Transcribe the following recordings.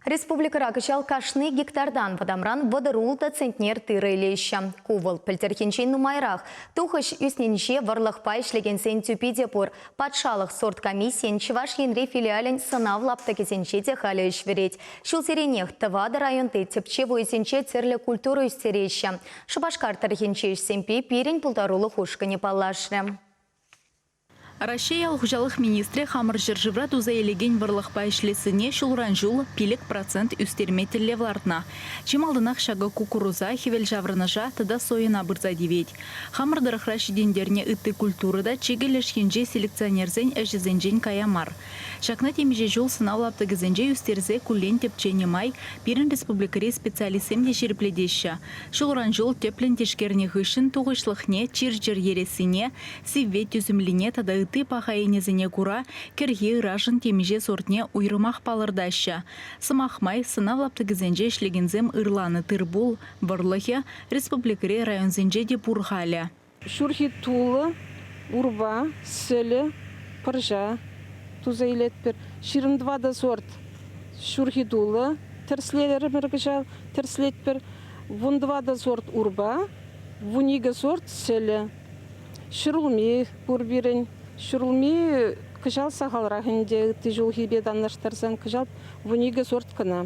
Республикара кышал кашны гектардан вадамран водырулта центнер тыры Кувыл пілтерхенчен нумайрах. Тухыш үсненше варлық пайшлеген сен тюпидепур. Патшалық сорт комиссиен Чываш енре филиален сынав лапта кезенче де халі үшверет. Шул серенех тывады районты тепчеву есенче церлі культуру үстереща. Шубашкар тархенче үшсемпе пирен пултарулы хушкане палашры. Россия алхужалық министрі хамыр жыржывра туза елеген варлық пайшлесіне шулран жул пилік процент үстерметілі влартна. Чемалдынақ шағы кукуруза хевел жаврынажа тыда сойына бұрза девет. Хамыр дырықра шидендеріне үтті культурада чегелешкенже селекционерзен әжізенжен каямар. Шакна темеже жол сынавлапты гізенже үстерзе күлен тепчене май пирін республикари специалисем де жерпледеші. Шулран жол теплен тешкерне ғышын туғышлықне чиржер ересіне сивет үзімліне тада ты пахайнезіне кура керге рашын темеже сортне уйрымақ палырдаща. Сымақмай сынавлапты гізенже шлегензем ырланы тырбул барлығы республикари районзенже де пурхаля. Шурхи тулы, урба, сөлі, пыржа, туза илетпір. 22 сорт шурхи тулы, терслелері міргіжал, терслетпір. 12 сорт урба, 12 сорт сөлі. Шырылме бұрберін. Шырылме кыжал сағалрағынде тыжыл хибеданлаштарсан кыжал 12 сорт кына.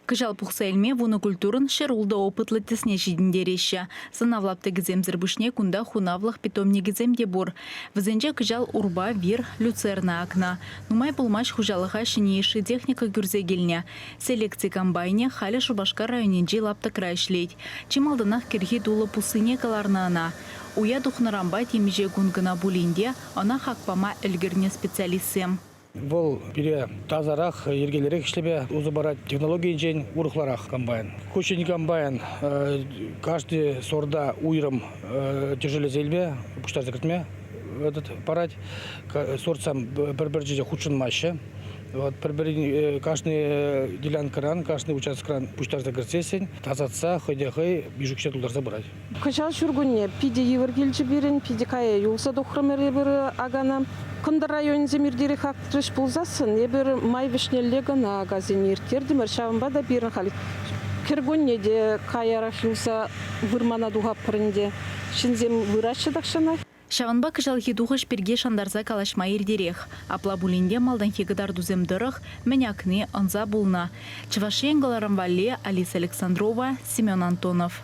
Кыжал пухса элме вуны культурын шерулда опытлы тесне жидіндереща. Сынавлапты гіземзір бүшне кунда хунавлық питомне гіземде бұр. Візенже кыжал урба, вир, люцерна акна. Нумай пулмаш хужалыға шинейші техника гүрзегеліне. Селекция комбайне халі Шубашкар районенже лапты крайшлейд. Чималдынақ керге дулы пусыне каларна ана. Уя духнарамба темеже гунгына булинде, ана хакпама әлгірне специалисем. Бұл бире тазарақ, ергелерек ішлебе ұзы бара технология жен ұрықларақ комбайн. Көшен комбайн каждый сорда уйрым тяжелі зелбе, пұштар закіртме парать. Сорт бір жерде худшын машы. Каждый делян кран, каждый участок кран пуштар закіртсесен, тазатса, хойдехай, бижукше тұлдар забырать. Кышал шүргінне пиде евергелчі берін, пиде кая юлса дұқырмері бір агана. Кынды район земирдері хақтырыш бұлзасын, ебір май вишнеллегі на газен ертерді, мәршавынба да берін қалық. Кергонне де каярах юлса вырмана дуға пырынде. Шинзем вырашы дақшана. Шаванба кыжал хидухыш перге шандарза калашма ердерех. Апла булинде малдан хегідар дуземдырых, мәнякны анза булна. Чывашен Галарамвале, Алиса Александрова, Семен Антонов.